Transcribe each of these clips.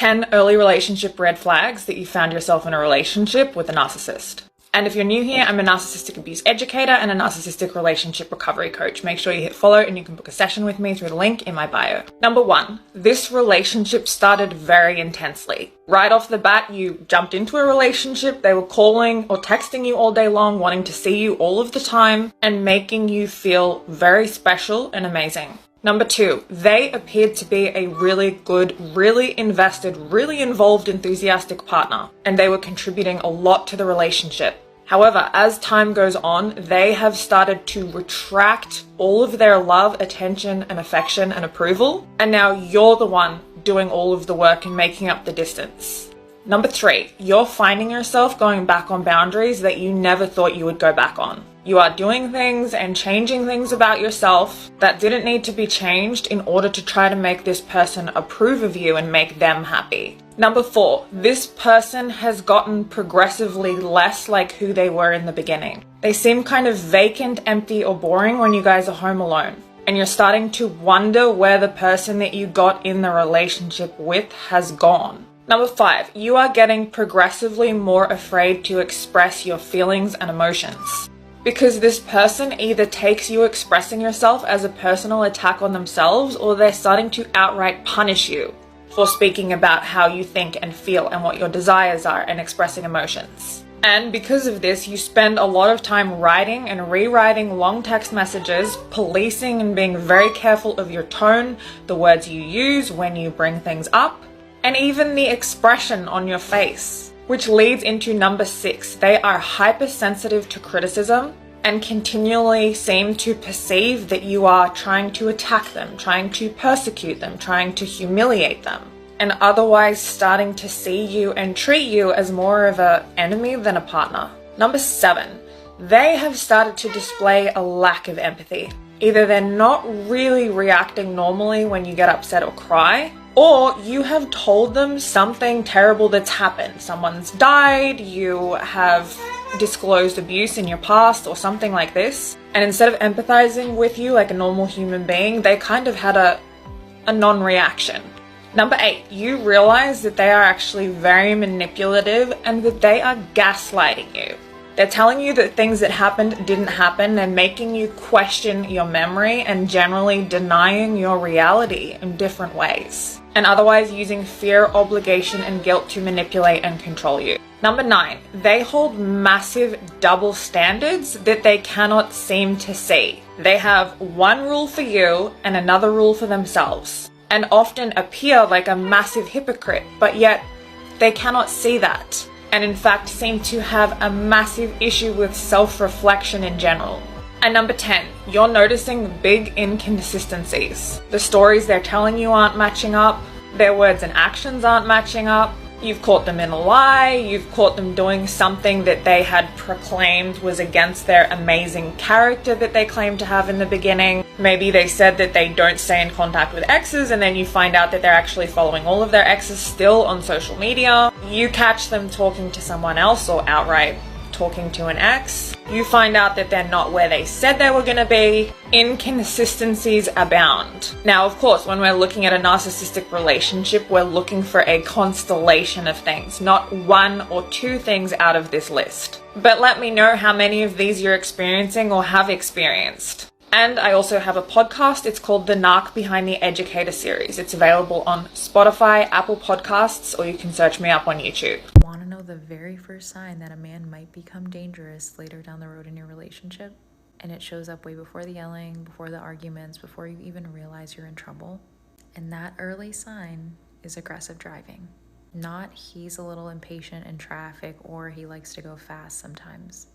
10 early relationship red flags that you found yourself in a relationship with a narcissist. And if you're new here, I'm a narcissistic abuse educator and a narcissistic relationship recovery coach. Make sure you hit follow and you can book a session with me through the link in my bio. Number 1, this relationship started very intensely. Right off the bat, you jumped into a relationship. They were calling or texting you all day long, wanting to see you all of the time and making you feel very special and amazing. Number 2, they appeared to be a really good, really invested, really involved, enthusiastic partner, and they were contributing a lot to the relationship. However, as time goes on, they have started to retract all of their love, attention, and affection and approval, and now you're the one doing all of the work and making up the distance. Number 3, you're finding yourself going back on boundaries that you never thought you would go back on. You are doing things and changing things about yourself that didn't need to be changed in order to try to make this person approve of you and make them happy. Number 4, this person has gotten progressively less like who they were in the beginning. They seem kind of vacant, empty, or boring when you guys are home alone. And you're starting to wonder where the person that you got in the relationship with has gone. Number 5, you are getting progressively more afraid to express your feelings and emotions. Because this person either takes you expressing yourself as a personal attack on themselves, or they're starting to outright punish you for speaking about how you think and feel and what your desires are and expressing emotions. And because of this, you spend a lot of time writing and rewriting long text messages, policing and being very careful of your tone, the words you use when you bring things up, and even the expression on your face. Which leads into number 6. They are hypersensitive to criticism and continually seem to perceive that you are trying to attack them, trying to persecute them, trying to humiliate them, and otherwise starting to see you and treat you as more of an enemy than a partner. Number 7. They have started to display a lack of empathy. Either they're not really reacting normally when you get upset or cry, or you have told them something terrible that's happened. Someone's died, you have disclosed abuse in your past or something like this. And instead of empathizing with you like a normal human being, they kind of had a non-reaction. Number 8, you realize that they are actually very manipulative and that they are gaslighting you. They're telling you that things that happened didn't happen and making you question your memory and generally denying your reality in different ways. And otherwise using fear, obligation, and guilt to manipulate and control you. Number 9, they hold massive double standards that they cannot seem to see. They have one rule for you and another rule for themselves, and often appear like a massive hypocrite, but yet they cannot see that. And in fact seem to have a massive issue with self-reflection in general. And number 10, you're noticing big inconsistencies. The stories they're telling you aren't matching up, their words and actions aren't matching up, you've caught them in a lie, you've caught them doing something that they had proclaimed was against their amazing character that they claimed to have in the beginning. Maybe they said that they don't stay in contact with exes, and then you find out that they're actually following all of their exes still on social media. You catch them talking to someone else or outright talking to an ex. You find out that they're not where they said they were going to be. Inconsistencies abound. Now, of course, when we're looking at a narcissistic relationship, we're looking for a constellation of things, not one or two things out of this list. But let me know how many of these you're experiencing or have experienced. And I also have a podcast. It's called the Narc Behind the Educator series. It's available on Spotify, Apple Podcasts, or you can search me up on YouTube. Want to know the very first sign that a man might become dangerous later down the road in your relationship? And it shows up way before the yelling, before the arguments, before you even realize you're in trouble. And that early sign is aggressive driving. Not he's a little impatient in traffic or he likes to go fast sometimes.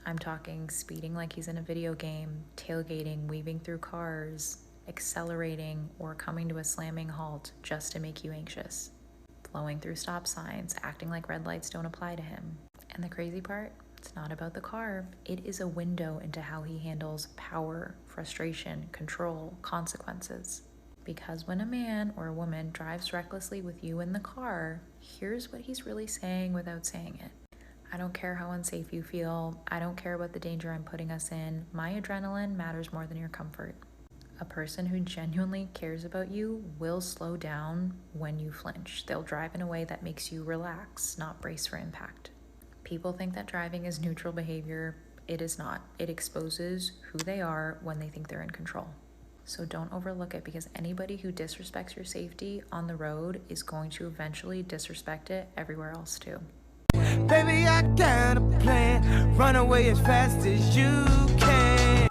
I'm talking speeding like he's in a video game, tailgating, weaving through cars, accelerating, or coming to a slamming halt just to make you anxious. Blowing through stop signs, acting like red lights don't apply to him. And the crazy part, it's not about the car. It is a window into how he handles power, frustration, control, consequences. Because when a man or a woman drives recklessly with you in the car, here's what he's really saying without saying it. I don't care how unsafe you feel. I don't care about the danger I'm putting us in. My adrenaline matters more than your comfort. A person who genuinely cares about you will slow down when you flinch. They'll drive in a way that makes you relax, not brace for impact. People think that driving is neutral behavior. It is not. It exposes who they are when they think they're in control. So don't overlook it, because anybody who disrespects your safety on the road is going to eventually disrespect it everywhere else too. Baby, I got a plan. Run away as fast as you can.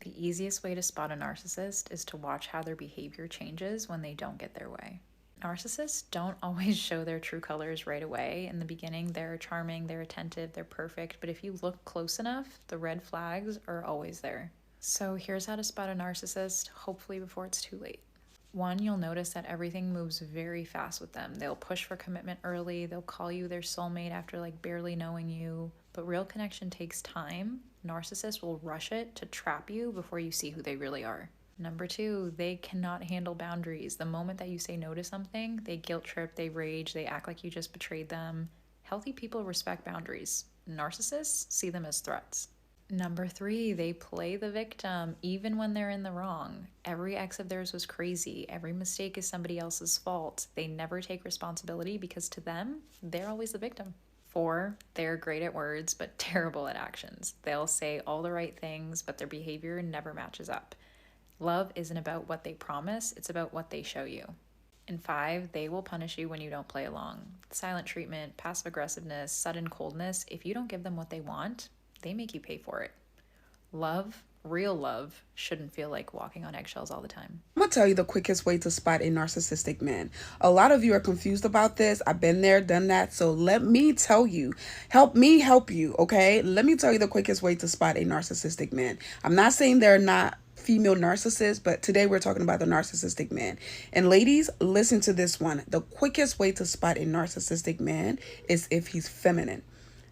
The easiest way to spot a narcissist is to watch how their behavior changes when they don't get their way. Narcissists don't always show their true colors right away. In the beginning, they're charming, they're attentive, they're perfect, but if you look close enough, the red flags are always there. So here's how to spot a narcissist, hopefully before it's too late. 1, you'll notice that everything moves very fast with them. They'll push for commitment early, they'll call you their soulmate after like barely knowing you, but real connection takes time. Narcissists will rush it to trap you before you see who they really are. Number 2, they cannot handle boundaries. The moment that you say no to something, they guilt trip, they rage, they act like you just betrayed them. Healthy people respect boundaries. Narcissists see them as threats. Number 3, they play the victim even when they're in the wrong. Every ex of theirs was crazy. Every mistake is somebody else's fault. They never take responsibility because to them, they're always the victim. 4, they're great at words but terrible at actions. They'll say all the right things, but their behavior never matches up. Love isn't about what they promise, it's about what they show you. And 5, they will punish you when you don't play along. Silent treatment, passive aggressiveness, sudden coldness. If you don't give them what they want, they make you pay for it. Love, real love, shouldn't feel like walking on eggshells all the time. I'm gonna tell you the quickest way to spot a narcissistic man. A lot of you are confused about this. I've been there, done that. So let me tell you, help me help you, okay? Let me tell you the quickest way to spot a narcissistic man. I'm not saying they're not female narcissists, but today we're talking about the narcissistic man. And ladies, listen to this one. The quickest way to spot a narcissistic man is if he's feminine.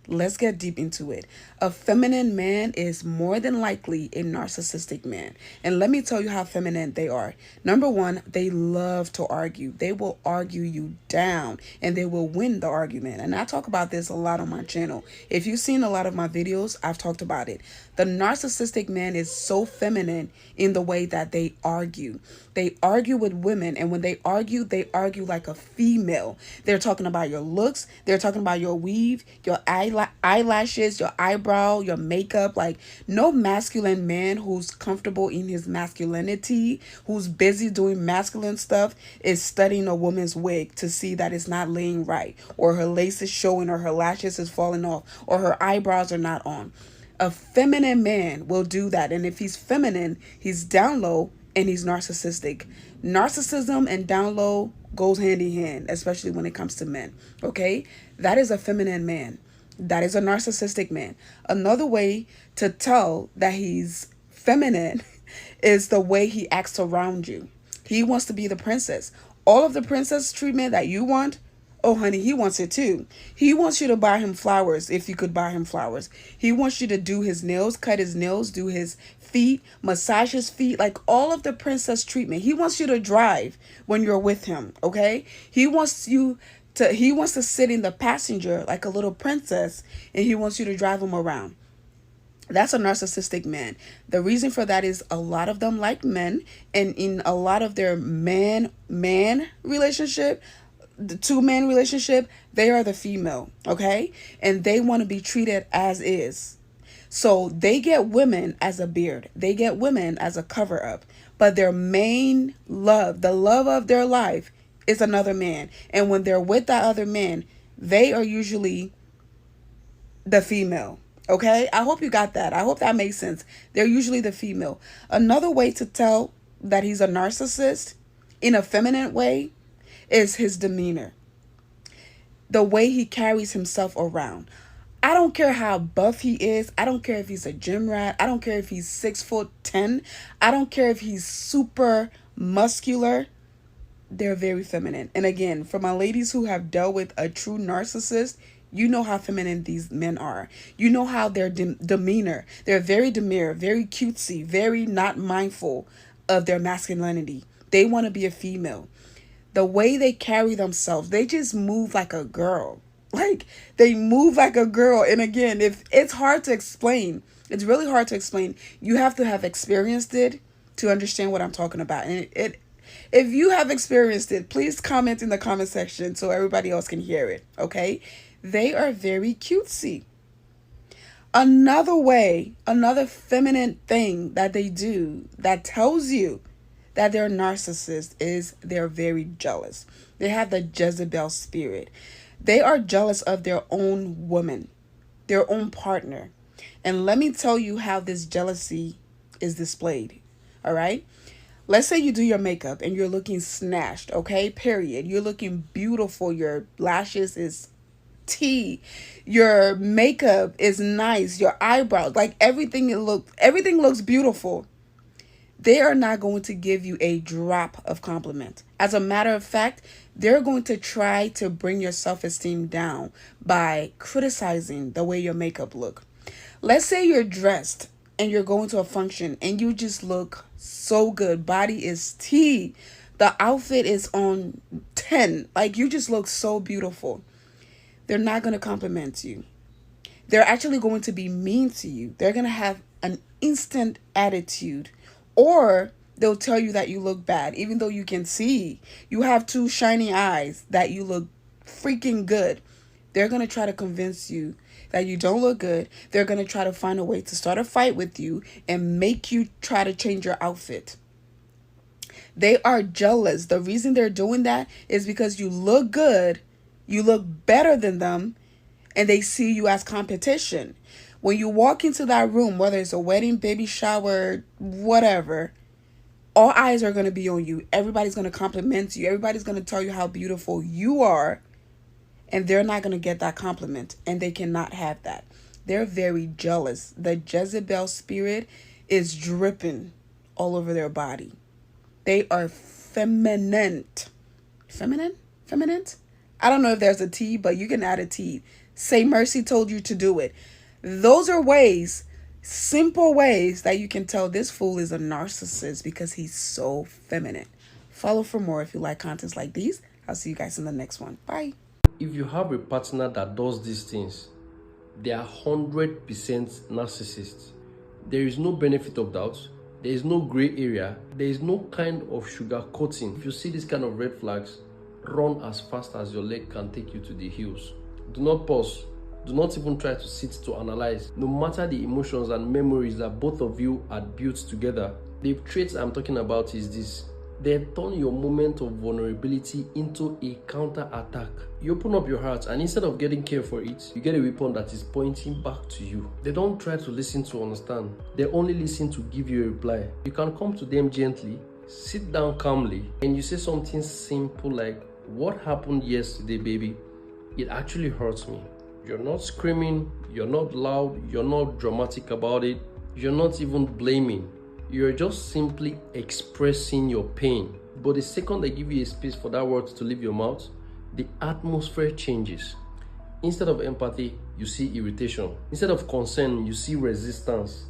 Let's get deep into it. A feminine man is more than likely a narcissistic man. And let me tell you how feminine they are. Number 1, they love to argue. They will argue you down and they will win the argument. And I talk about this a lot on my channel. If you've seen a lot of my videos, I've talked about it. The narcissistic man is so feminine in the way that they argue. They argue with women, and when they argue like a female. They're talking about your looks, they're talking about your weave, your eyelashes, your eyebrow, your makeup. Like, no masculine man who's comfortable in his masculinity, who's busy doing masculine stuff, is studying a woman's wig to see that it's not laying right, or her lace is showing, or her lashes is falling off, or her eyebrows are not on. A feminine man will do that. And if he's feminine, he's down low and he's narcissistic. Narcissism and down low goes hand in hand, especially when it comes to men. Okay? That is a feminine man. That is a narcissistic man. Another way to tell that he's feminine is the way he acts around you. He wants to be the princess. All of the princess treatment that you want, oh, honey, he wants it too. He wants you to buy him flowers if you could buy him flowers. He wants you to do his nails, cut his nails, do his feet, massage his feet, like all of the princess treatment. He wants you to drive when you're with him, okay? He wants to sit in the passenger like a little princess, and he wants you to drive him around. That's a narcissistic man. The reason for that is a lot of them like men, and in a lot of their man-man relationship, the 2-man relationship, they are the female, okay? And they want to be treated as is. So they get women as a beard. They get women as a cover up. But their main love, the love of their life, is another man. And when they're with that other man, they are usually the female. Okay? I hope you got that. I hope that makes sense. They're usually the female. Another way to tell that he's a narcissist in a feminine way is his demeanor. The way he carries himself around. I don't care how buff he is. I don't care if he's a gym rat. I don't care if he's 6'10". I don't care if he's super muscular. They're very feminine. And again, for my ladies who have dealt with a true narcissist, you know how feminine these men are. You know how their demeanor. They're very demure, very cutesy, very not mindful of their masculinity. They want to be a female. The way they carry themselves, they just move like a girl. Like, they move like a girl. And again, if it's hard to explain, it's really hard to explain. You have to have experienced it to understand what I'm talking about. And if you have experienced it, please comment in the comment section so everybody else can hear it. Okay? They are very cutesy. Another way, another feminine thing that they do that tells you that they're narcissists is they're very jealous. They have the Jezebel spirit. They are jealous of their own woman, their own partner. And let me tell you how this jealousy is displayed. All right? Let's say you do your makeup and you're looking snatched, okay? Period. You're looking beautiful. Your lashes is tea. Your makeup is nice. Your eyebrows, like everything looks beautiful. They are not going to give you a drop of compliment. As a matter of fact, they're going to try to bring your self-esteem down by criticizing the way your makeup look. Let's say you're dressed and you're going to a function and you just look so good. Body is tea. The outfit is on 10. Like, you just look so beautiful. They're not going to compliment you. They're actually going to be mean to you. They're going to have an instant attitude. Or they'll tell you that you look bad, even though you can see you have two shiny eyes, that you look freaking good. They're going to try to convince you that you don't look good. They're going to try to find a way to start a fight with you and make you try to change your outfit. They are jealous. The reason they're doing that is because you look good, you look better than them, and they see you as competition. When you walk into that room, whether it's a wedding, baby shower, whatever, all eyes are going to be on you. Everybody's going to compliment you. Everybody's going to tell you how beautiful you are. And they're not going to get that compliment. And they cannot have that. They're very jealous. The Jezebel spirit is dripping all over their body. They are feminine. Feminine? Feminine? I don't know if there's a T, but you can add a T. Say Mercy told you to do it. Those are ways, simple ways that you can tell this fool is a narcissist because he's so feminine. Follow for more if you like contents like these. I'll see you guys in the next one. Bye. If you have a partner that does these things, they are 100% narcissists. There is no benefit of doubt. There is no gray area. There is no kind of sugar coating. If you see this kind of red flags, run as fast as your leg can take you to the hills. Do not pause. Do not even try to sit to analyze. No matter the emotions and memories that both of you had built together, the traits I'm talking about is this. They turn your moment of vulnerability into a counter-attack. You open up your heart, and instead of getting care for it, you get a weapon that is pointing back to you. They don't try to listen to understand. They only listen to give you a reply. You can come to them gently, sit down calmly, and you say something simple like, "What happened yesterday, baby? It actually hurts me." You're not screaming, you're not loud, you're not dramatic about it, you're not even blaming. You're just simply expressing your pain. But the second they give you a space for that word to leave your mouth, the atmosphere changes. Instead of empathy, you see irritation. Instead of concern, you see resistance.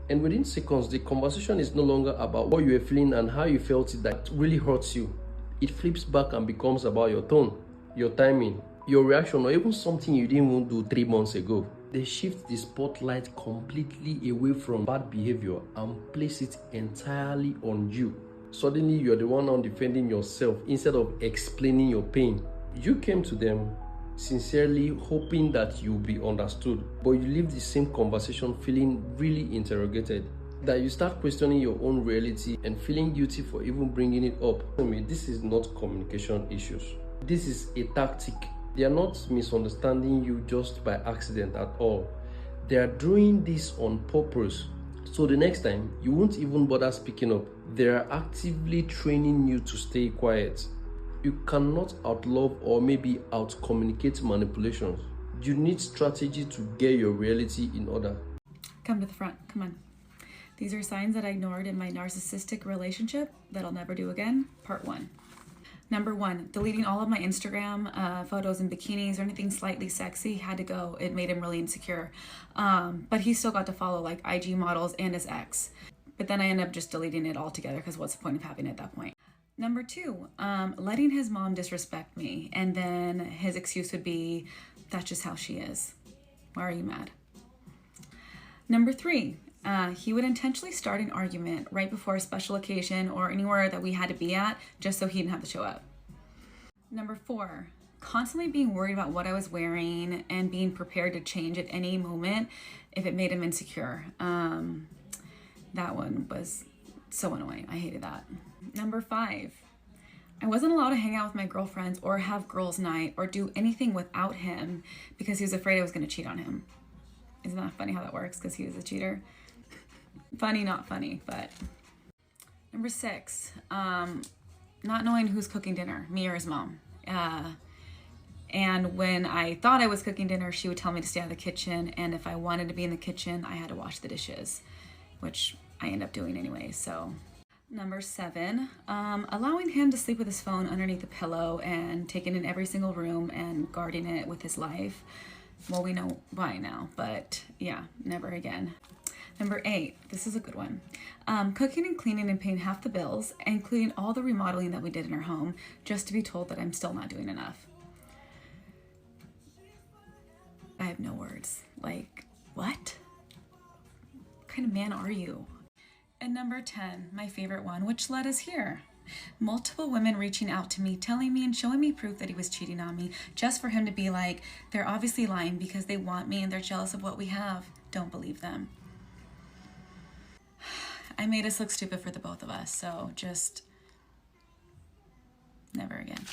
And within seconds, the conversation is no longer about what you are feeling and how you felt it that really hurts you. It flips back and becomes about your tone, your timing, your reaction, or even something you didn't even do 3 months ago. They shift the spotlight completely away from bad behavior and place it entirely on you. Suddenly, you're the one now defending yourself instead of explaining your pain. You came to them sincerely hoping that you'll be understood, but you leave the same conversation feeling really interrogated. That you start questioning your own reality and feeling guilty for even bringing it up. I mean, this is not communication issues. This is a tactic. They are not misunderstanding you just by accident at all. They are doing this on purpose. So the next time, you won't even bother speaking up. They are actively training you to stay quiet. You cannot outlove or maybe out-communicate manipulations. You need strategy to get your reality in order. Come to the front, come on. These are signs that I ignored in my narcissistic relationship that I'll never do again, part 1. Number 1, deleting all of my Instagram photos in bikinis or anything slightly sexy had to go. It made him really insecure. But he still got to follow like IG models and his ex. But then I ended up just deleting it altogether because what's the point of having it at that point? Number 2, letting his mom disrespect me. And then his excuse would be, that's just how she is. Why are you mad? Number 3, he would intentionally start an argument right before a special occasion or anywhere that we had to be at just so he didn't have to show up. Number 4, constantly being worried about what I was wearing and being prepared to change at any moment if it made him insecure. That one was so annoying. I hated that. Number 5, I wasn't allowed to hang out with my girlfriends or have girls' night or do anything without him because he was afraid I was going to cheat on him. Isn't that funny how that works? Because he was a cheater. Funny, not funny, but. Number 6, not knowing who's cooking dinner, me or his mom. And when I thought I was cooking dinner, she would tell me to stay out of the kitchen. And if I wanted to be in the kitchen, I had to wash the dishes, which I end up doing anyway. So number 7, allowing him to sleep with his phone underneath the pillow and taking in every single room and guarding it with his life. Well, we know why now, but yeah, never again. Number 8, this is a good one. Cooking and cleaning and paying half the bills, including all the remodeling that we did in our home, just to be told that I'm still not doing enough. I have no words. Like, what? What kind of man are you? And number 10, my favorite one, which led us here. Multiple women reaching out to me, telling me and showing me proof that he was cheating on me, just for him to be like, they're obviously lying because they want me and they're jealous of what we have. Don't believe them. I made us look stupid for the both of us, so just never again.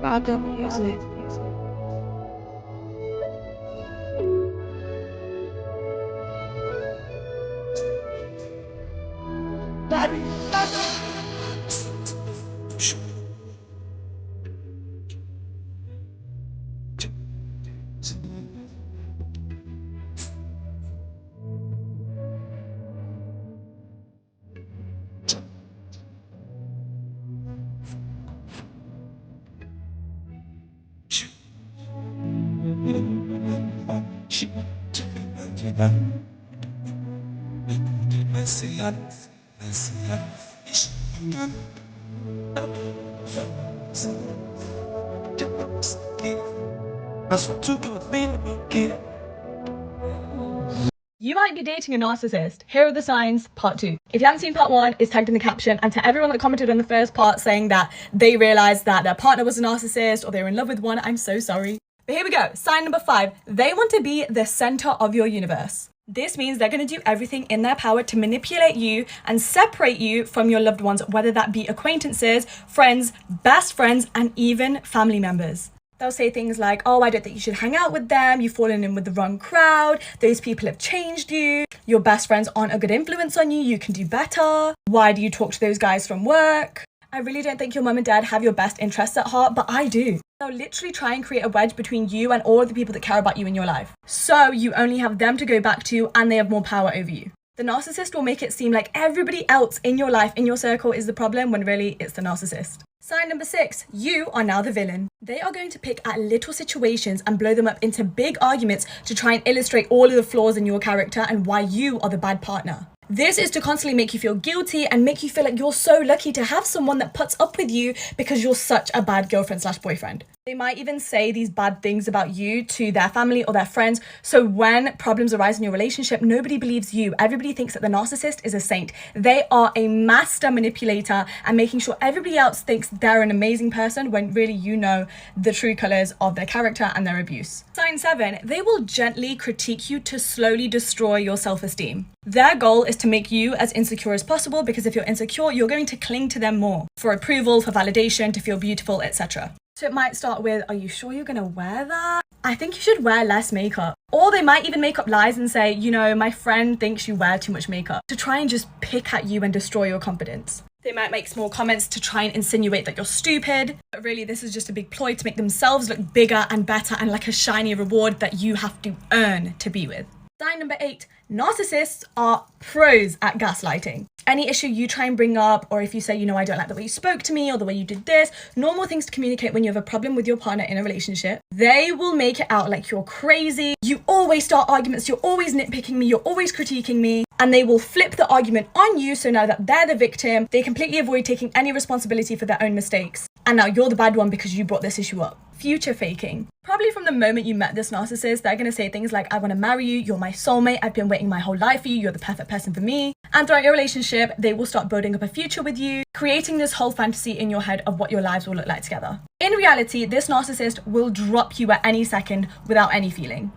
Random music. You might be dating a narcissist. Here are the signs, part 2. If you haven't seen part 1, it's tagged in the caption. And to everyone that commented on the first part saying that they realized that their partner was a narcissist or they were in love with one, I'm so sorry. But here we go. Sign number 5. They want to be the center of your universe. This means they're going to do everything in their power to manipulate you and separate you from your loved ones, whether that be acquaintances, friends, best friends, and even family members. They'll say things like, oh, I don't think you should hang out with them. You've fallen in with the wrong crowd. Those people have changed you. Your best friends aren't a good influence on you. You can do better. Why do you talk to those guys from work? I really don't think your mum and dad have your best interests at heart, but I do. They'll literally try and create a wedge between you and all of the people that care about you in your life. So you only have them to go back to and they have more power over you. The narcissist will make it seem like everybody else in your life, in your circle, is the problem when really it's the narcissist. Sign number 6, you are now the villain. They are going to pick at little situations and blow them up into big arguments to try and illustrate all of the flaws in your character and why you are the bad partner. This is to constantly make you feel guilty and make you feel like you're so lucky to have someone that puts up with you because you're such a bad girlfriend/boyfriend. They might even say these bad things about you to their family or their friends. So when problems arise in your relationship, nobody believes you. Everybody thinks that the narcissist is a saint. They are a master manipulator and making sure everybody else thinks they're an amazing person when really you know the true colors of their character and their abuse. Sign 7, they will gently critique you to slowly destroy your self-esteem. Their goal is to make you as insecure as possible because if you're insecure, you're going to cling to them more for approval, for validation, to feel beautiful, etc. So it might start with, are you sure you're going to wear that? I think you should wear less makeup. Or they might even make up lies and say, you know, my friend thinks you wear too much makeup, to try and just pick at you and destroy your confidence. They might make small comments to try and insinuate that you're stupid. But really, this is just a big ploy to make themselves look bigger and better and like a shiny reward that you have to earn to be with. Sign number 8, narcissists are pros at gaslighting. Any issue you try and bring up, or if you say, I don't like the way you spoke to me or the way you did this, normal things to communicate when you have a problem with your partner in a relationship, they will make it out like you're crazy. You always start arguments, you're always nitpicking me, you're always critiquing me, and they will flip the argument on you, so now that they're the victim, they completely avoid taking any responsibility for their own mistakes. And now you're the bad one because you brought this issue up. Future faking. Probably from the moment you met this narcissist, they're going to say things like, I want to marry you, you're my soulmate, I've been waiting my whole life for you, you're the perfect person for me. And throughout your relationship, they will start building up a future with you, creating this whole fantasy in your head of what your lives will look like together. In reality, this narcissist will drop you at any second without any feeling.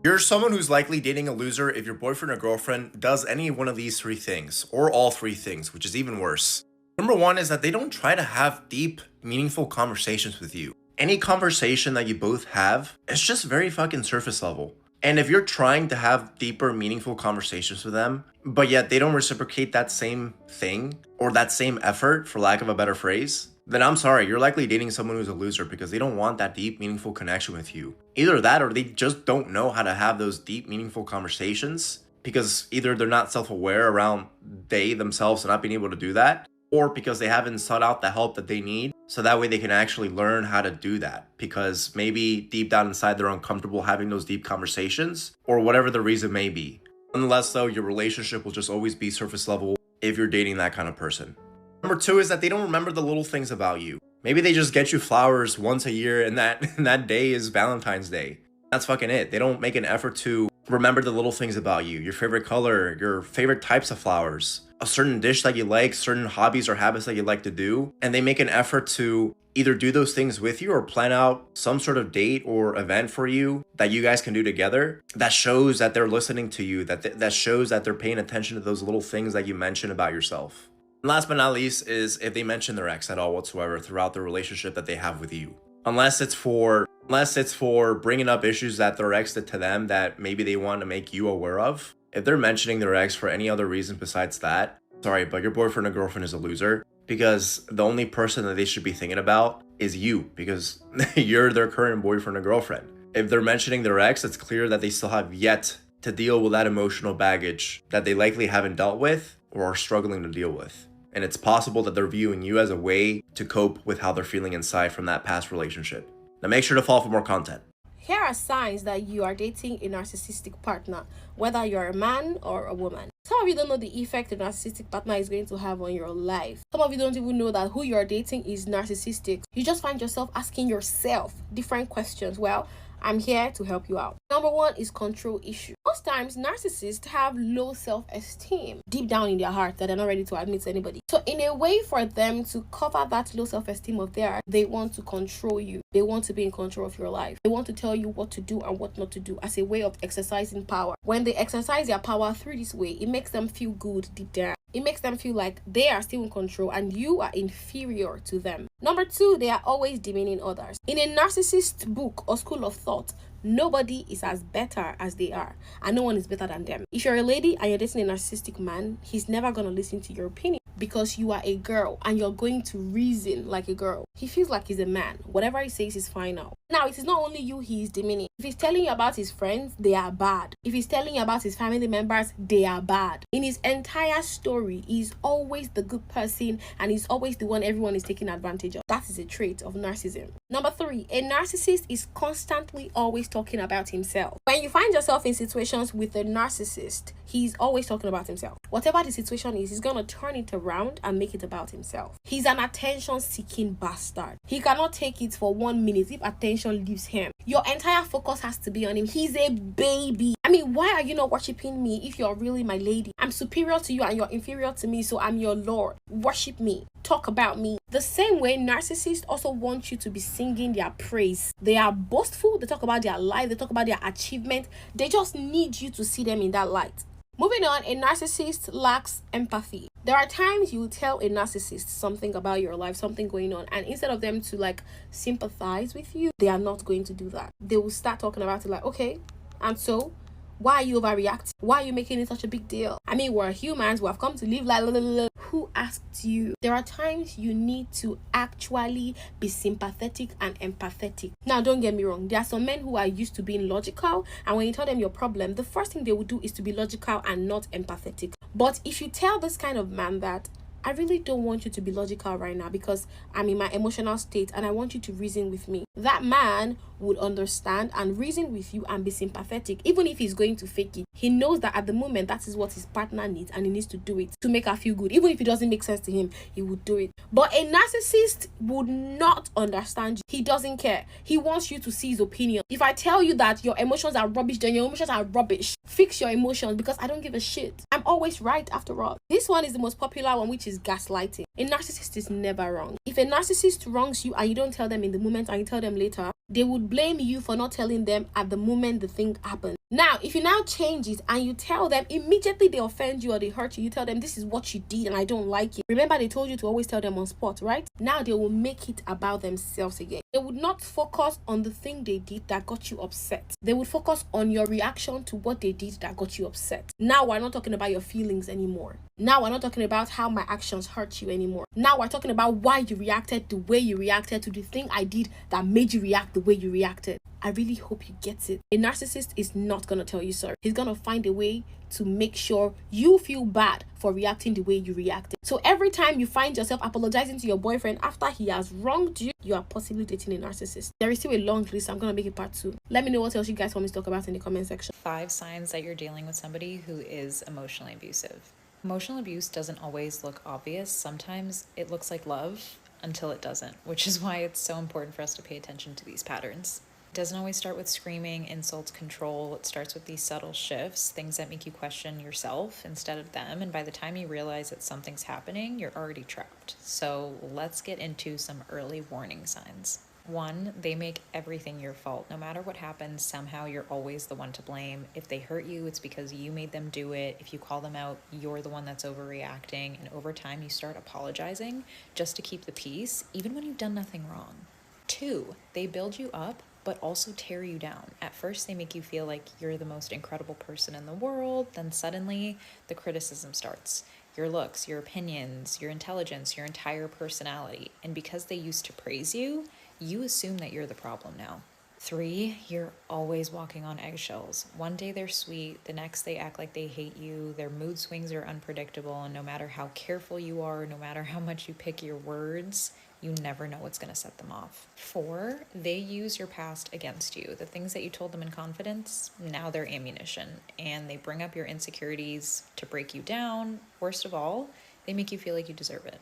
You're someone who's likely dating a loser if your boyfriend or girlfriend does any one of these 3 things, or all 3 things, which is even worse. Number 1 is that they don't try to have deep, meaningful conversations with you. Any conversation that you both have, it's just very fucking surface level. And if you're trying to have deeper, meaningful conversations with them, but yet they don't reciprocate that same thing, or that same effort, for lack of a better phrase, then I'm sorry, you're likely dating someone who's a loser because they don't want that deep, meaningful connection with you. Either that, or they just don't know how to have those deep, meaningful conversations, because either they're not self-aware around they themselves not being able to do that, or because they haven't sought out the help that they need, so that way they can actually learn how to do that, because maybe deep down inside they're uncomfortable having those deep conversations, or whatever the reason may be. Nonetheless though, your relationship will just always be surface level if you're dating that kind of person. Number 2 is that they don't remember the little things about you. Maybe they just get you flowers once a year and that day is Valentine's Day. That's fucking it. They don't make an effort to remember the little things about you, your favorite color, your favorite types of flowers, a certain dish that you like, certain hobbies or habits that you like to do, and they make an effort to either do those things with you or plan out some sort of date or event for you that you guys can do together that shows that they're listening to you, that shows that they're paying attention to those little things that you mention about yourself. And last but not least is if they mention their ex at all whatsoever throughout the relationship that they have with you. Unless it's for bringing up issues that their ex did to them that maybe they want to make you aware of. If they're mentioning their ex for any other reason besides that, sorry, but your boyfriend or girlfriend is a loser, because the only person that they should be thinking about is you, because you're their current boyfriend or girlfriend. If they're mentioning their ex, it's clear that they still have yet to deal with that emotional baggage that they likely haven't dealt with or are struggling to deal with. And it's possible that they're viewing you as a way to cope with how they're feeling inside from that past relationship. Now make sure to follow for more content. Here are signs that you are dating a narcissistic partner, whether you're a man or a woman. Some of you don't know the effect a narcissistic partner is going to have on your life. Some of you don't even know that who you're dating is narcissistic. You just find yourself asking yourself different questions. Well, I'm here to help you out. Number 1 is control issue. Most times, narcissists have low self-esteem deep down in their heart that they're not ready to admit to anybody. So in a way for them to cover that low self-esteem of theirs, they want to control you. They want to be in control of your life. They want to tell you what to do and what not to do as a way of exercising power. When they exercise their power through this way, it makes them feel good deep down. It makes them feel like they are still in control and you are inferior to them. Number 2, they are always demeaning others. In a narcissist book or school of thought, nobody is as better as they are, and no one is better than them. If you're a lady and you're dating a narcissistic man, he's never going to listen to your opinion because you are a girl and you're going to reason like a girl. He feels like he's a man. Whatever he says is final. Now, it is not only you he is demeaning. If he's telling you about his friends, they are bad. If he's telling you about his family members, they are bad. In his entire story, he's always the good person and he's always the one everyone is taking advantage of. That is a trait of narcissism. Number 3, a narcissist is constantly always talking about himself. When you find yourself in situations with a narcissist, he's always talking about himself. Whatever the situation is, he's going to turn it around and make it about himself. He's an attention-seeking bastard. He cannot take it for 1 minute if attention leaves him. Your entire focus has to be on him. He's a baby. I mean, why are you not worshiping me if you're really my lady? I'm superior to you and you're inferior to me, so I'm your lord. Worship me. Talk about me. The same way, narcissists also want you to be singing their praise. They are boastful. They talk about their life. They talk about their achievement. They just need you to see them in that light. Moving on, a narcissist lacks empathy. There are times you tell a narcissist something about your life, something going on, and instead of them to sympathize with you, they are not going to do that. They will start talking about it like, okay, and so Why are you overreacting? Why are you making it such a big deal? I mean, we're humans, we have come to live like la, la, la, la. Who asked you? There are times you need to actually be sympathetic and empathetic. Now, don't get me wrong, there are some men who are used to being logical, and when you tell them your problem, the first thing they will do is to be logical and not empathetic. But if you tell this kind of man that I really don't want you to be logical right now because I'm in my emotional state and I want you to reason with me, that man would understand and reason with you and be sympathetic. Even if he's going to fake it, he knows that at the moment that is what his partner needs and he needs to do it to make her feel good. Even if it doesn't make sense to him, he would do it. But a narcissist would not understand you. He doesn't care. He wants you to see his opinion. If I tell you that your emotions are rubbish, then your emotions are rubbish. Fix your emotions because I don't give a shit. I'm always right after all. This one is the most popular one, which is gaslighting. A narcissist is never wrong. If a narcissist wrongs you and you don't tell them in the moment and you tell them later, they would blame you for not telling them at the moment the thing happened. Now, if you now change it and you tell them, immediately they offend you or they hurt you, you tell them this is what you did and I don't like it. Remember, they told you to always tell them on spot, right? Now they will make it about themselves again. They would not focus on the thing they did that got you upset. They would focus on your reaction to what they did that got you upset. Now we're not talking about your feelings anymore. Now we're not talking about how my actions hurt you anymore. Now we're talking about why you reacted the way you reacted to the thing I did that made you react the way you reacted. I really hope you get it. A narcissist is not going to tell you sorry. He's going to find a way to make sure you feel bad for reacting the way you reacted. So every time you find yourself apologizing to your boyfriend after he has wronged you, you are possibly dating a narcissist. There is still a long list. I'm going to make it part 2. Let me know what else you guys want me to talk about in the comment section. 5 signs that you're dealing with somebody who is emotionally abusive. Emotional abuse doesn't always look obvious. Sometimes it looks like love until it doesn't, which is why it's so important for us to pay attention to these patterns. It doesn't always start with screaming, insults, control. It starts with these subtle shifts, things that make you question yourself instead of them. And by the time you realize that something's happening, you're already trapped. So let's get into some early warning signs. 1, they make everything your fault. No matter what happens, somehow you're always the one to blame. If they hurt you, it's because you made them do it. If you call them out, you're the one that's overreacting. And over time, you start apologizing just to keep the peace, even when you've done nothing wrong. 2, they build you up, but also tear you down. At first, they make you feel like you're the most incredible person in the world. Then suddenly, the criticism starts. Your looks, your opinions, your intelligence, your entire personality. And because they used to praise you, you assume that you're the problem now. 3, you're always walking on eggshells. One day they're sweet, the next they act like they hate you. Their mood swings are unpredictable, and no matter how careful you are, no matter how much you pick your words, you never know what's going to set them off. 4, they use your past against you. The things that you told them in confidence, now they're ammunition, and they bring up your insecurities to break you down. Worst of all, they make you feel like you deserve it.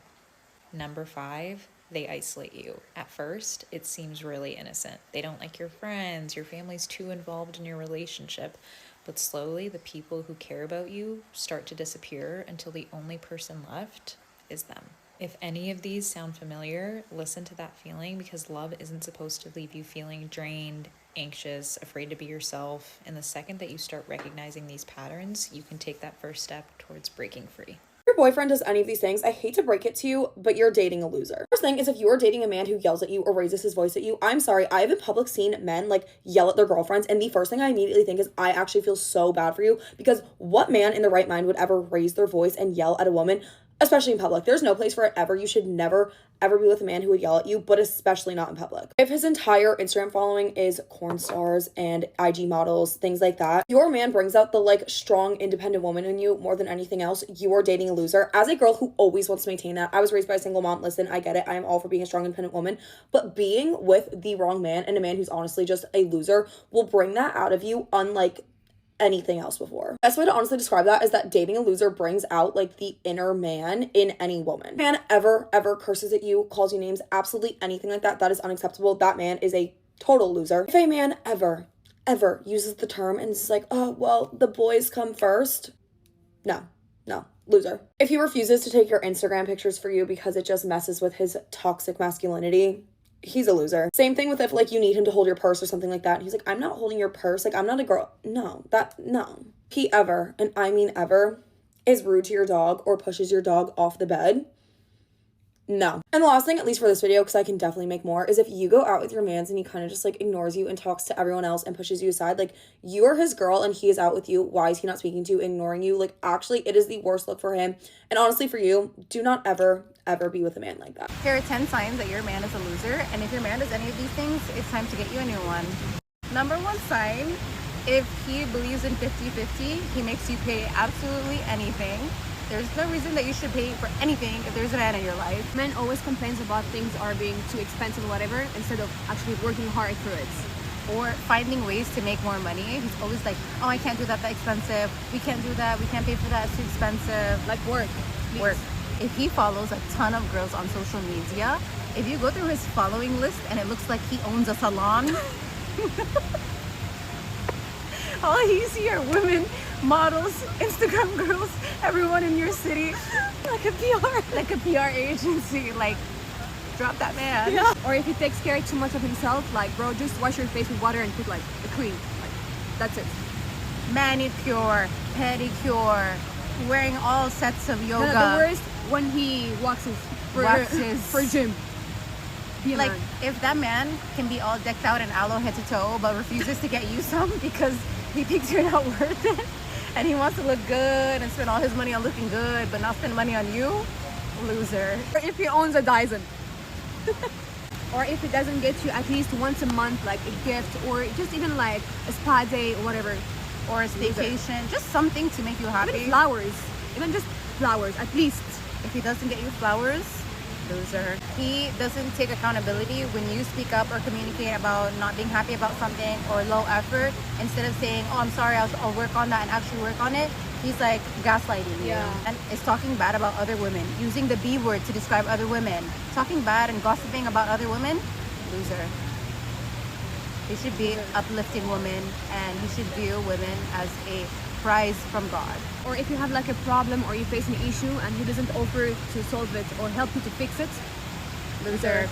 Number 5, they isolate you. At first, it seems really innocent. They don't like your friends, your family's too involved in your relationship. But slowly, the people who care about you start to disappear until the only person left is them. If any of these sound familiar, listen to that feeling, because love isn't supposed to leave you feeling drained, anxious, afraid to be yourself. And the second that you start recognizing these patterns, you can take that first step towards breaking free. Your boyfriend does any of these things, I hate to break it to you, but you're dating a loser. First thing is, if you are dating a man who yells at you or raises his voice at you, I'm sorry, I have in public seen men yell at their girlfriends, and the first thing I immediately think is I actually feel so bad for you, because what man in the right mind would ever raise their voice and yell at a woman, especially in public? There's no place for it ever. You should never ever be with a man who would yell at you, but especially not in public. If his entire Instagram following is porn stars and IG models, things like that, your man brings out the strong, independent woman in you more than anything else. You are dating a loser. As a girl who always wants to maintain that, I was raised by a single mom. Listen, I get it. I am all for being a strong, independent woman, but being with the wrong man, and a man who's honestly just a loser, will bring that out of you unlike anything else before. Best way to honestly describe that is that dating a loser brings out the inner man in any woman. Man ever curses at you, calls you names, absolutely anything like that, that is unacceptable. That man is a total loser. If a man ever uses the term and is like, oh, well, the boys come first, no, loser. If he refuses to take your Instagram pictures for you because it just messes with his toxic masculinity, he's a loser. Same thing with if you need him to hold your purse or something like that. He's like, I'm not holding your purse. I'm not a girl. No. He ever, and I mean ever, is rude to your dog or pushes your dog off the bed, No. And the last thing, at least for this video, because I can definitely make more, is if you go out with your mans and he kind of just like ignores you and talks to everyone else and pushes you aside, like you are his girl and he is out with you. Why is he not speaking to you, ignoring you? Like actually, it is the worst look for him. And honestly, for you, do not ever be with a man like that. Here are 10 signs that your man is a loser, and if your man does any of these things, it's time to get you a new one. Number one sign, if he believes in 50-50, he makes you pay absolutely anything. There's no reason that you should pay for anything if there's a man in your life. Men always complains about things are being too expensive or whatever, instead of actually working hard through it. Or finding ways to make more money. He's always like, oh, I can't do that, that's expensive. We can't do that, we can't pay for that, it's too expensive. Like work. Please. Work. If he follows a ton of girls on social media, if you go through his following list and it looks like he owns a salon, all you see are women, models, Instagram girls, everyone in your city, like a PR agency. Like, drop that man. Yeah. Or if he takes care too much of himself, like, bro, just wash your face with water and put like a cream. Like, that's it. Manicure, pedicure, wearing all sets of yoga. The worst, when he waxes for gym. Like, if that man can be all decked out in aloe head to toe but refuses to get you some because he thinks you're not worth it and he wants to look good and spend all his money on looking good but not spend money on you, loser. Or if he owns a Dyson. Or if he doesn't get you at least once a month like a gift, or just even like a spa day or whatever, or a staycation, just something to make you happy. Even just flowers, at least. If he doesn't get you flowers, loser. He doesn't take accountability when you speak up or communicate about not being happy about something or low effort. Instead of saying, oh, I'm sorry, I'll work on that and actually work on it, he's like gaslighting you. And is talking bad about other women, using the B word to describe other women, talking bad and gossiping about other women, loser. He should be uplifting women, and he should view women as a prize from God. Or if you have like a problem or you face an issue and he doesn't offer to solve it or help you to fix it, loser.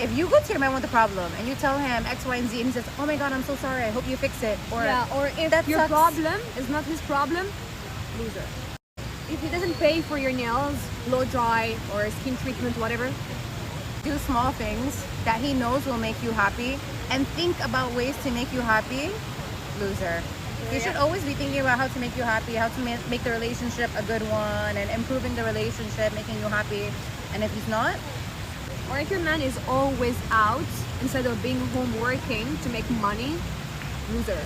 If you go to your man with a problem and you tell him X, Y, and Z and he says, oh my God, I'm so sorry, I hope you fix it. Or if your problem is not his problem, loser. If he doesn't pay for your nails, blow dry or skin treatment, whatever, do small things that he knows will make you happy and think about ways to make you happy, loser. You should always be thinking about how to make you happy, how to make the relationship a good one, and improving the relationship, making you happy. And if he's not, or if your man is always out instead of being home working to make money, loser.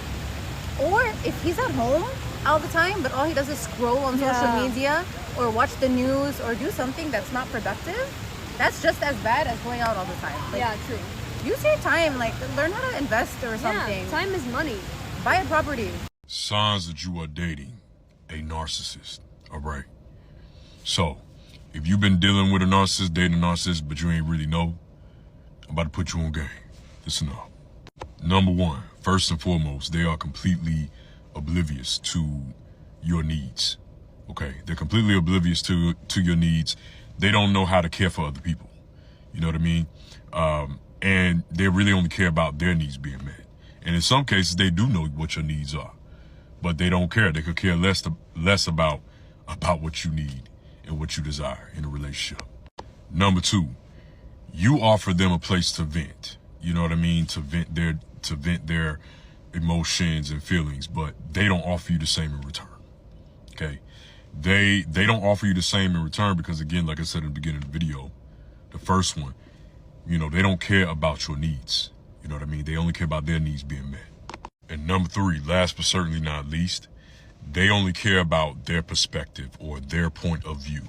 Or if he's at home all the time, but all he does is scroll on social media or watch the news or do something that's not productive, that's just as bad as going out all the time. Like, true. Use your time, like learn how to invest or something. Time is money. Buy a property. Signs that you are dating a narcissist, all right? So, if you've been dealing with a narcissist, dating a narcissist, but you ain't really know, I'm about to put you on game. Listen up. Number one, first and foremost, they are completely oblivious to your needs, okay? They're completely oblivious to your needs. They don't know how to care for other people. You know what I mean? And they really only care about their needs being met. And in some cases, they do know what your needs are, but they don't care. They could care less about what you need and what you desire in a relationship. Number two, you offer them a place to vent. You know what I mean? To vent their emotions and feelings, but they don't offer you the same in return. Okay? They don't offer you the same in return because, again, like I said in the beginning of the video, the first one, you know, they don't care about your needs. You know what I mean? They only care about their needs being met. And number three, last but certainly not least, they only care about their perspective or their point of view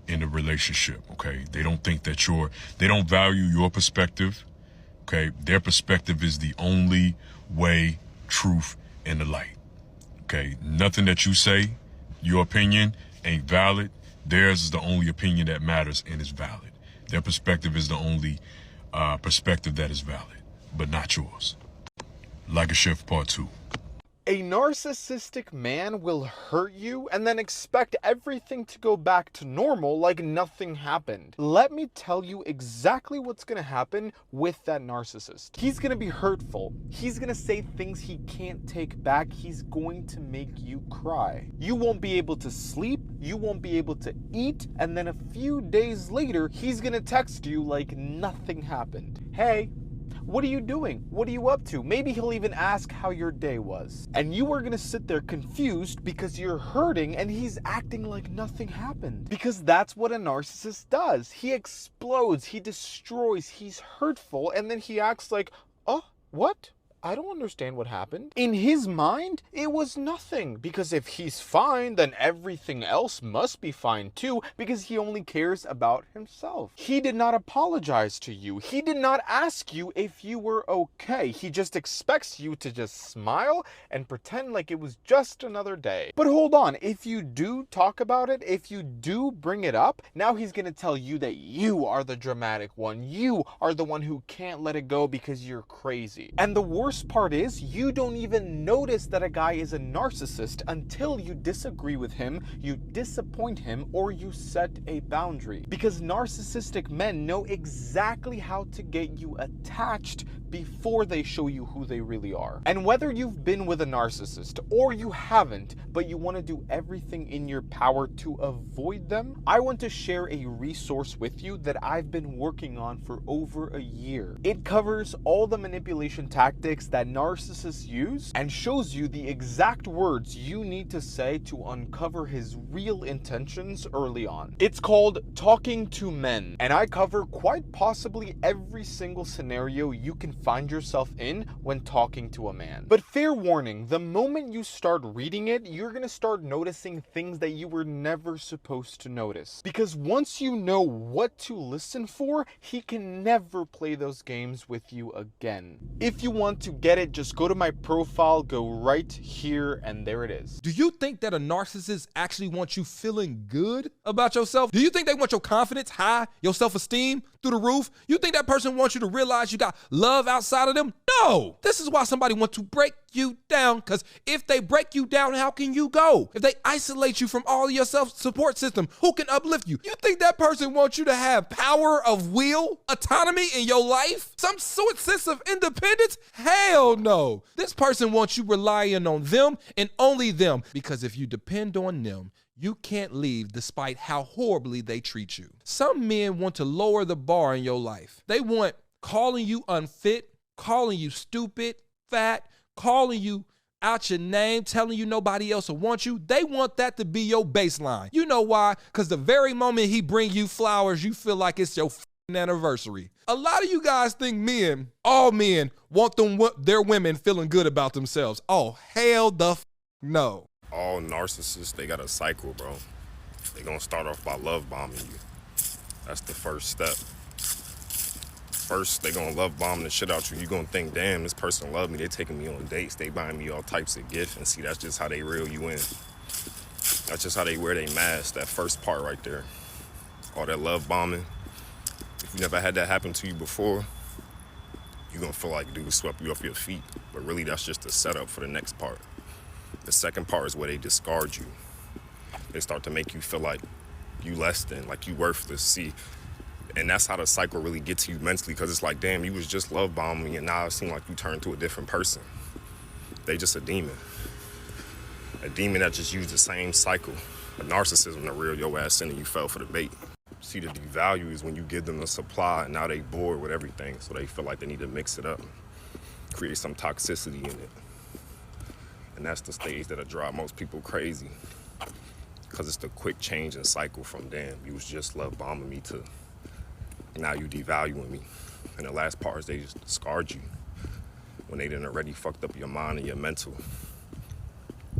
in a relationship, okay? They don't think that they don't value your perspective, okay? Their perspective is the only way, truth, and the light, okay? Nothing that you say, your opinion, ain't valid. Theirs is the only opinion that matters and is valid. Their perspective is the only perspective that is valid, but not yours. Like and share for part 2. A narcissistic man will hurt you and then expect everything to go back to normal like nothing happened. Let me tell you exactly what's going to happen with that narcissist. He's going to be hurtful. He's going to say things he can't take back. He's going to make you cry. You won't be able to sleep. You won't be able to eat. And then a few days later, he's going to text you like nothing happened. Hey, what are you doing? What are you up to? Maybe he'll even ask how your day was. And you are gonna sit there confused because you're hurting and he's acting like nothing happened. Because that's what a narcissist does. He explodes, he destroys, he's hurtful, and then he acts like, oh, what? I don't understand what happened. In his mind, it was nothing. Because if he's fine, then everything else must be fine too, because he only cares about himself. He did not apologize to you. He did not ask you if you were okay. He just expects you to just smile and pretend like it was just another day. But hold on, if you do talk about it, if you do bring it up, now he's gonna tell you that you are the dramatic one. You are the one who can't let it go because you're crazy. And the worst part is, you don't even notice that a guy is a narcissist until you disagree with him, you disappoint him, or you set a boundary. Because narcissistic men know exactly how to get you attached before they show you who they really are. And whether you've been with a narcissist or you haven't, but you want to do everything in your power to avoid them, I want to share a resource with you that I've been working on for over a year. It covers all the manipulation tactics that narcissists use and shows you the exact words you need to say to uncover his real intentions early on. It's called Talking to Men, and I cover quite possibly every single scenario you can find yourself in when talking to a man. But fair warning, the moment you start reading it, you're gonna start noticing things that you were never supposed to notice. Because once you know what to listen for, he can never play those games with you again. If you want to get it, just go to my profile, go right here, and there it is. Do you think that a narcissist actually wants you feeling good about yourself? Do you think they want your confidence high, your self-esteem through the roof? You think that person wants you to realize you got love outside of them? No! This is why somebody wants to break you down, because if they break you down, how can you go? If they isolate you from all of your self-support system, who can uplift you? You think that person wants you to have power of will, autonomy in your life? Some sort of sense of independence? Hell no. This person wants you relying on them and only them, because if you depend on them, you can't leave despite how horribly they treat you. Some men want to lower the bar in your life. They want calling you unfit, calling you stupid, fat, calling you out your name, telling you nobody else will want you. They want that to be your baseline. You know why? Because the very moment he bring you flowers, you feel like it's your anniversary. A lot of you guys think men, all men, want their women feeling good about themselves. Oh, hell the no. All narcissists, they got a cycle, bro. They gonna start off by love bombing you. That's the first step. First, they gonna love bomb the shit out you. You gonna think, damn, this person love me. They taking me on dates. They buying me all types of gifts. And see, that's just how they reel you in. That's just how they wear their mask. That first part right there. All that love bombing. If you never had that happen to you before, you gonna feel like dude swept you off your feet. But really, that's just the setup for the next part. The second part is where they discard you. They start to make you feel like you less than, like you worthless. See, and that's how the cycle really gets you mentally, because it's like, damn, you was just love bombing me and now it seems like you turned to a different person. They just a demon. A demon that just used the same cycle. A narcissism to reel your ass in and you fell for the bait. See, the devalue is when you give them a supply and now they bored with everything, so they feel like they need to mix it up, create some toxicity in it. And that's the stage that'll drive most people crazy, because it's the quick change in cycle from, damn, you was just love bombing me to now you devaluing me. And the last part is they just discard you when they done already fucked up your mind and your mental.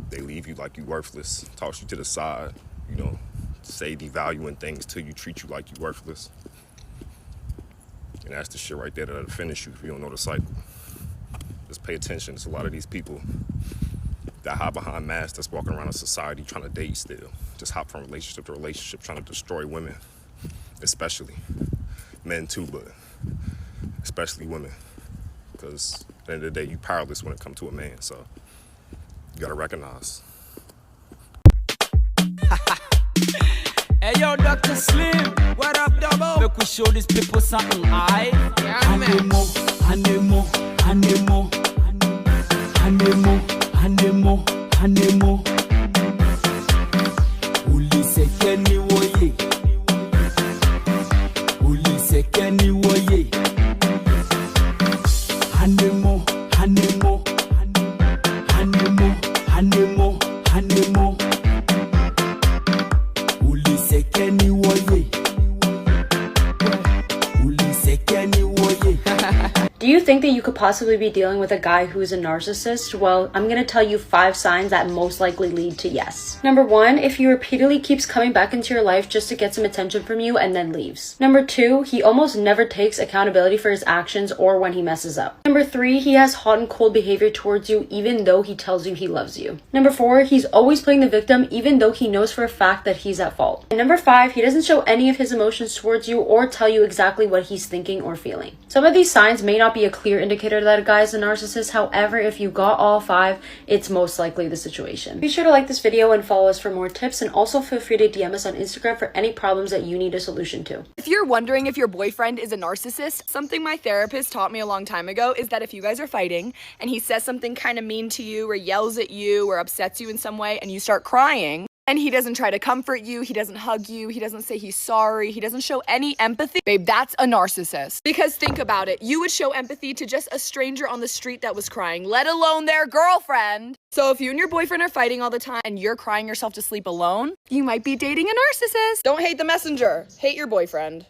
They leave you like you worthless, toss you to the side, you know, say devaluing things till you, treat you like you worthless. And that's the shit right there that'll finish you if you don't know the cycle. Just pay attention. It's a lot of these people that hide behind masks that's walking around in society trying to date still. Just hop from relationship to relationship, trying to destroy women, especially. Men too, but especially women. Because at the end of the day, you powerless when it comes to a man. So You gotta recognize. Hey yo, Dr. Slim, what up, double? Look, we show these people something, aight? Anemo, anemo, anemo, anemo, anemo, anemo. Uli sekeni woye, uli sekeni woye. Anemo, anemo, anemo, anemo, anemo. Ulisekeni woye. Ulisekeni woye. Do you think that you could possibly be dealing with a guy who's a narcissist? Well, I'm going to tell you 5 signs that most likely lead to yes. Number 1, if he repeatedly keeps coming back into your life just to get some attention from you and then leaves. Number 2, he almost never takes accountability for his actions or when he messes up. Number 3, he has hot and cold behavior towards you even though he tells you he loves you. Number 4, he's always playing the victim even though he knows for a fact that he's at fault. And number 5, he doesn't show any of his emotions towards you or tell you exactly what he's thinking or feeling. Some of these signs may not be a clear indicator that a guy is a narcissist. However, if you got all 5, it's most likely the situation. Be sure to like this video and follow us for more tips, and also feel free to DM us on Instagram for any problems that you need a solution to. If you're wondering if your boyfriend is a narcissist, something my therapist taught me a long time ago is that if you guys are fighting and he says something kind of mean to you or yells at you or upsets you in some way and you start crying, and he doesn't try to comfort you, he doesn't hug you, he doesn't say he's sorry, he doesn't show any empathy, babe, that's a narcissist. Because think about it, you would show empathy to just a stranger on the street that was crying, let alone their girlfriend. So if you and your boyfriend are fighting all the time and you're crying yourself to sleep alone, you might be dating a narcissist. Don't hate the messenger, hate your boyfriend.